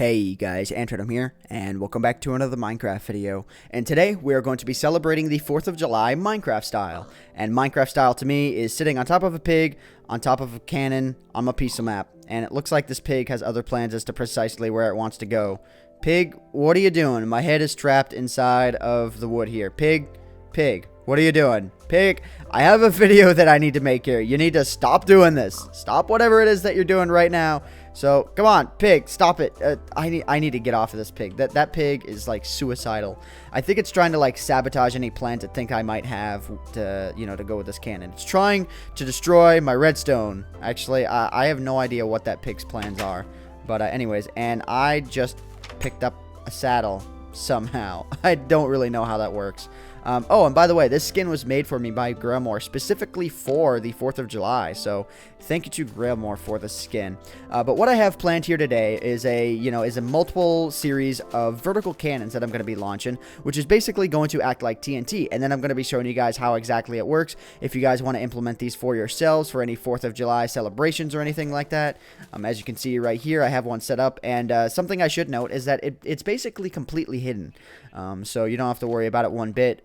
Hey guys, AntVenom here, and welcome back to another Minecraft video. And today we are going to be celebrating the 4th of July Minecraft style. And Minecraft style to me is sitting on top of a pig, on top of a cannon, on a piece of map. And it looks like this pig has other plans as to precisely where it wants to go. Pig, what are you doing? My head is trapped inside of the wood here. Pig, what are you doing? Pig, I have a video that I need to make here. You need to stop doing this. Stop whatever it is that you're doing right now. So, come on, pig, stop it. I need to get off of this pig. That pig is, like, suicidal. I think it's trying to, like, sabotage any plans it think I might have to, to go with this cannon. It's trying to destroy my redstone. Actually, I have no idea what that pig's plans are. But, anyways, and I just picked up a saddle somehow. I don't really know how that works. Oh, and by the way, this skin was made for me by Grillmore specifically for the 4th of July. So thank you to Grillmore for the skin. But what I have planned here today is a multiple series of vertical cannons that I'm going to be launching, which is basically going to act like TNT. And then I'm going to be showing you guys how exactly it works. If you guys want to implement these for yourselves for any 4th of July celebrations or anything like that. As you can see right here, I have one set up. And something I should note is that it's basically completely hidden. So you don't have to worry about it one bit.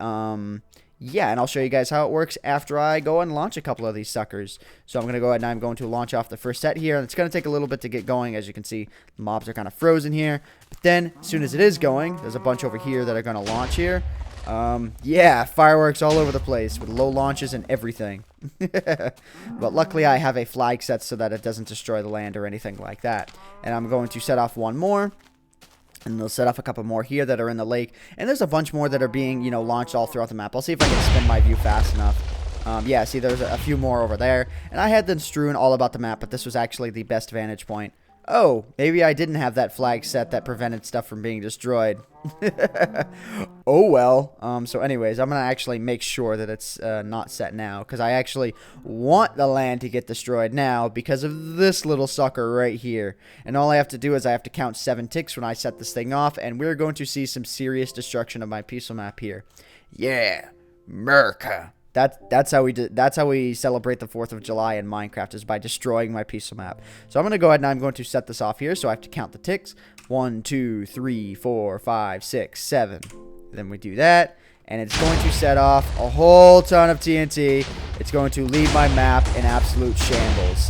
Yeah, and I'll show you guys how it works after I go and launch a couple of these suckers. So I'm going to go ahead and I'm going to launch off the first set here. And it's going to take a little bit to get going. As you can see, the mobs are kind of frozen here. But then, as soon as it is going, there's a bunch over here that are going to launch here. Yeah, fireworks all over the place with low launches and everything. But luckily I have a flag set so that it doesn't destroy the land or anything like that. And I'm going to set off one more. And they'll set off a couple more here that are in the lake. And there's a bunch more that are being, launched all throughout the map. I'll see if I can spin my view fast enough. Yeah, see, there's a few more over there. And I had them strewn all about the map, but this was actually the best vantage point. Oh, maybe I didn't have that flag set that prevented stuff from being destroyed. Oh, well. So anyways, I'm going to actually make sure that it's not set now. Because I actually want the land to get destroyed now because of this little sucker right here. And all I have to do is I have to count 7 ticks when I set this thing off. And we're going to see some serious destruction of my piece of map here. Yeah, America. That's how we celebrate the 4th of July in Minecraft, is by destroying my piece of map. So I'm going to go ahead and I'm going to set this off here. So I have to count the ticks. 1, 2, 3, 4, 5, 6, 7. Then we do that. And it's going to set off a whole ton of TNT. It's going to leave my map in absolute shambles.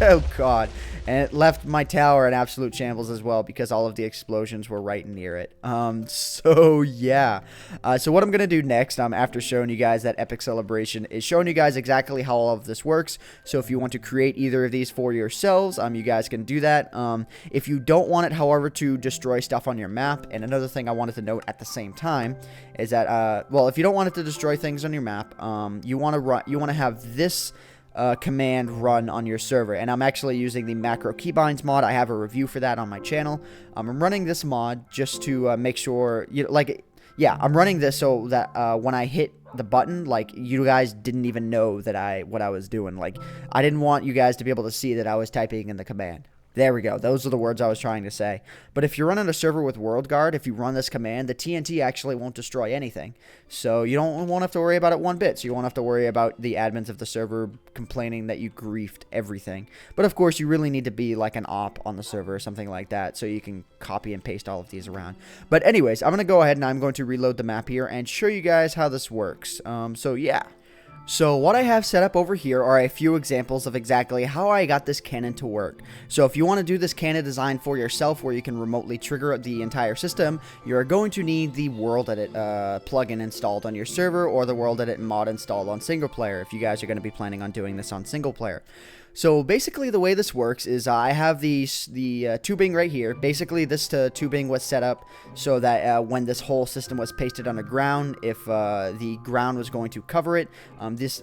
Oh, God. And it left my tower in absolute shambles as well because all of the explosions were right near it. So yeah. So what I'm going to do next, after showing you guys that epic celebration, is showing you guys exactly how all of this works. So if you want to create either of these for yourselves, you guys can do that. If you don't want it, however, to destroy stuff on your map, and another thing I wanted to note at the same time is that, well, if you don't want it to destroy things on your map, you want to have this command run on your server. And I'm actually using the macro keybinds mod. I have a review for that on my channel. I'm running this mod just to make sure, I'm running this so that when I hit the button, like, you guys didn't even know that what I was doing. Like, I didn't want you guys to be able to see that I was typing in the command. There we go. Those are the words I was trying to say. But if you're running a server with World Guard, if you run this command, the TNT actually won't destroy anything. So you won't have to worry about it one bit. So you won't have to worry about the admins of the server complaining that you griefed everything. But of course, you really need to be like an op on the server or something like that, so you can copy and paste all of these around. But anyways, I'm going to go ahead and I'm going to reload the map here and show you guys how this works. So yeah. So what I have set up over here are a few examples of exactly how I got this cannon to work. So if you want to do this cannon design for yourself where you can remotely trigger the entire system, you're going to need the World Edit plugin installed on your server or the World Edit mod installed on single player if you guys are going to be planning on doing this on single player. So basically the way this works is I have the tubing right here. Basically this tubing was set up so that when this whole system was pasted on the ground, if the ground was going to cover it,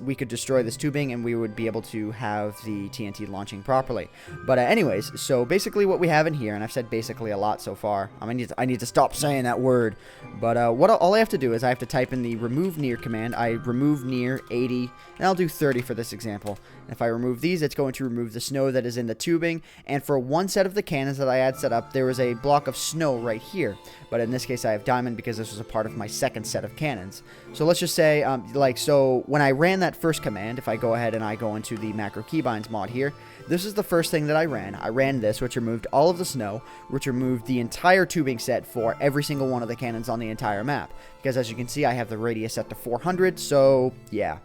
we could destroy this tubing and we would be able to have the TNT launching properly. But anyways, so basically what we have in here, and I've said basically a lot so far. I need to stop saying that word. But all I have to do is I have to type in the remove near command. I remove near 80, and I'll do 30 for this example. And if I remove these, it's going to remove the snow that is in the tubing. And for one set of the cannons that I had set up, there was a block of snow right here. But in this case, I have diamond because this was a part of my second set of cannons. So let's just say, so when I ran ran that first command, if I go ahead and I go into the macro keybinds mod here, this is the first thing that I ran. I ran this, which removed all of the snow, which removed the entire tubing set for every single one of the cannons on the entire map. Because as you can see, I have the radius set to 400, so yeah.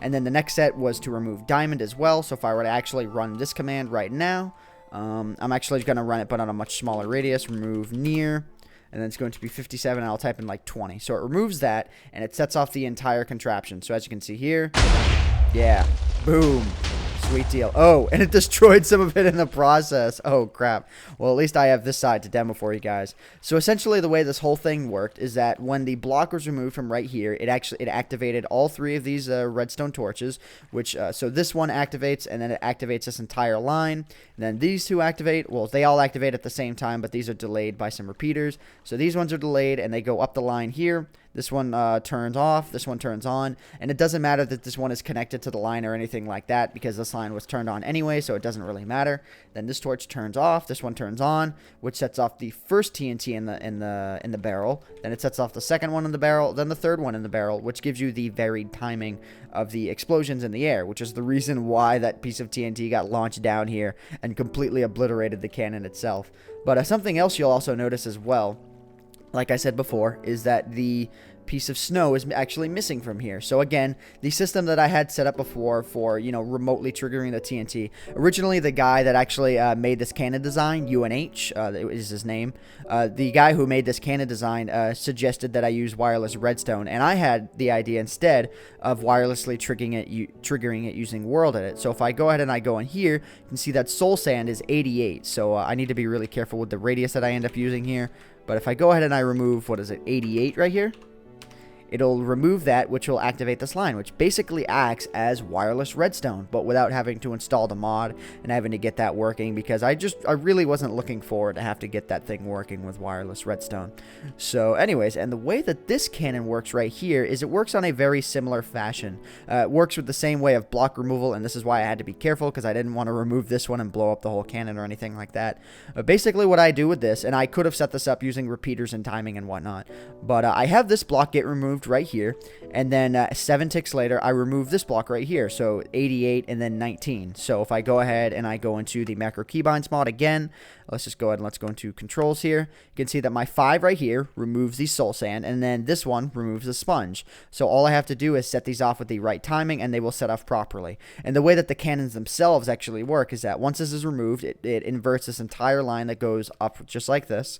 And then the next set was to remove diamond as well, so if I were to actually run this command right now, I'm actually going to run it but on a much smaller radius, remove near, and then it's going to be 57, and I'll type in like 20. So it removes that, and it sets off the entire contraption. So as you can see here, yeah, boom. Sweet deal. Oh, and it destroyed some of it in the process. Oh, crap. Well, at least I have this side to demo for you guys. So essentially the way this whole thing worked is that when the block was removed from right here, it activated all 3 of these redstone torches, which, so this one activates, and then it activates this entire line. And then these 2 activate. Well, they all activate at the same time, but these are delayed by some repeaters. So these ones are delayed, and they go up the line here. This one turns off, this one turns on, and it doesn't matter that this one is connected to the line or anything like that because this line was turned on anyway, so it doesn't really matter. Then this torch turns off, this one turns on, which sets off the first TNT in the barrel. Then it sets off the second one in the barrel, then the third one in the barrel, which gives you the varied timing of the explosions in the air, which is the reason why that piece of TNT got launched down here and completely obliterated the cannon itself. But something else you'll also notice as well, like I said before, is that the piece of snow is actually missing from here. So again, the system that I had set up before for, you know, remotely triggering the TNT, originally the guy that actually made this cannon design, UNH, is his name, the guy who made this cannon design suggested that I use wireless redstone, and I had the idea instead of wirelessly triggering it using world edit. So if I go ahead and I go in here, you can see that soul sand is 88, so I need to be really careful with the radius that I end up using here. But if I go ahead and I remove, what is it, 88 right here? It'll remove that, which will activate this line, which basically acts as wireless redstone, but without having to install the mod and having to get that working, because I really wasn't looking forward to have to get that thing working with wireless redstone. So anyways, and the way that this cannon works right here is it works on a very similar fashion. It works with the same way of block removal, and this is why I had to be careful, because I didn't want to remove this one and blow up the whole cannon or anything like that. But basically what I do with this, and I could have set this up using repeaters and timing and whatnot, but I have this block get removed right here, and then 7 ticks later I remove this block right here, so 88 and then 19. So if I go ahead and I go into the macro keybinds mod again, let's just go ahead and let's go into controls here. You can see that my 5 right here removes the soul sand, and then this one removes the sponge. So all I have to do is set these off with the right timing, and they will set off properly. And the way that the cannons themselves actually work is that once this is removed, it inverts this entire line that goes up just like this.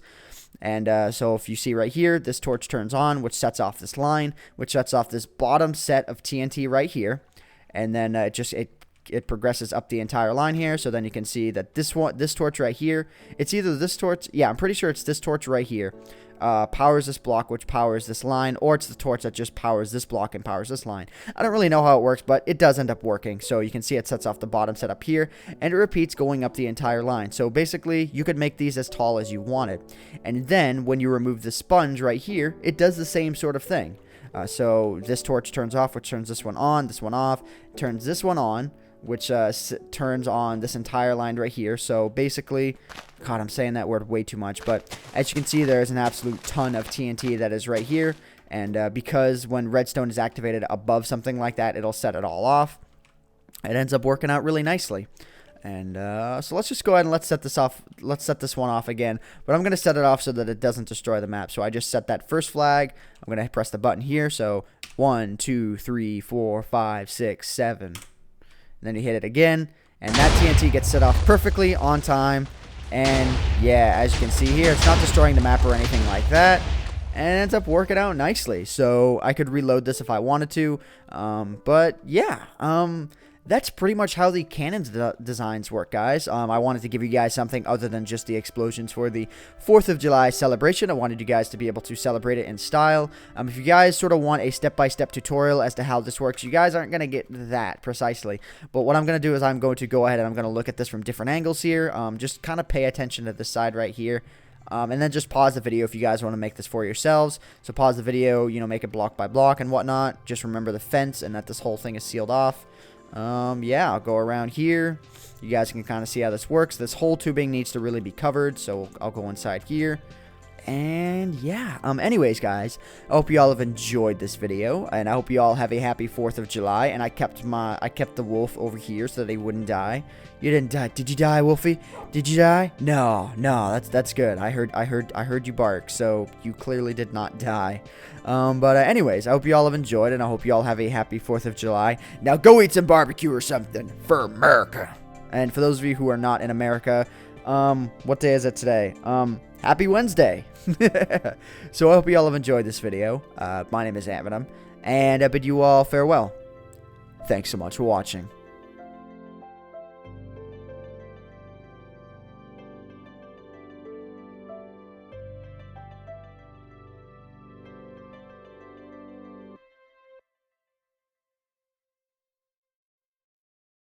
And so if you see right here, this torch turns on, which sets off this line, which sets off this bottom set of TNT right here. And then it progresses up the entire line here. So then you can see that this torch right here, it's either this torch, yeah, I'm pretty sure it's this torch right here, powers this block, which powers this line, or it's the torch that just powers this block and powers this line. I don't really know how it works, but it does end up working. So you can see it sets off the bottom set up here, and it repeats going up the entire line. So basically, you could make these as tall as you wanted. And then, when you remove the sponge right here, it does the same sort of thing. So this torch turns off, which turns this one on, this one off, turns this one on, which turns on this entire line right here. So basically, God, I'm saying that word way too much, but as you can see, there is an absolute ton of TNT that is right here, and because when redstone is activated above something like that, it'll set it all off. It ends up working out really nicely. And so let's just go ahead and let's set this off. Let's set this one off again, but I'm going to set it off so that it doesn't destroy the map. So I just set that first flag. I'm going to press the button here. So 1, 2, 3, 4, 5, 6, 7. And then you hit it again, and that TNT gets set off perfectly on time. And yeah, as you can see here, it's not destroying the map or anything like that, and it ends up working out nicely. So I could reload this if I wanted to, but yeah, that's pretty much how the cannons designs work, guys. I wanted to give you guys something other than just the explosions for the 4th of July celebration. I wanted you guys to be able to celebrate it in style. If you guys sort of want a step-by-step tutorial as to how this works, you guys aren't going to get that precisely. But what I'm going to do is I'm going to go ahead and I'm going to look at this from different angles here. Just kind of pay attention to this side right here. And then just pause the video if you guys want to make this for yourselves. So pause the video, you know, make it block by block and whatnot. Just remember the fence and that this whole thing is sealed off. Yeah, I'll go around here. You guys can kind of see how this works. This whole tubing needs to really be covered, so I'll go inside here. And yeah, anyways, guys, I hope you all have enjoyed this video, and I hope you all have a happy 4th of July. And I kept the wolf over here so that he wouldn't die. You didn't die. Did you die, Wolfie? Did you die? No, that's good. I heard you bark, so you clearly did not die. But anyways, I hope you all have enjoyed, and I hope you all have a happy 4th of July. Now go eat some barbecue or something for America. And for those of you who are not in America, what day is it today? Happy Wednesday. So I hope you all have enjoyed this video. My name is AntVenom, and I bid you all farewell. Thanks so much for watching.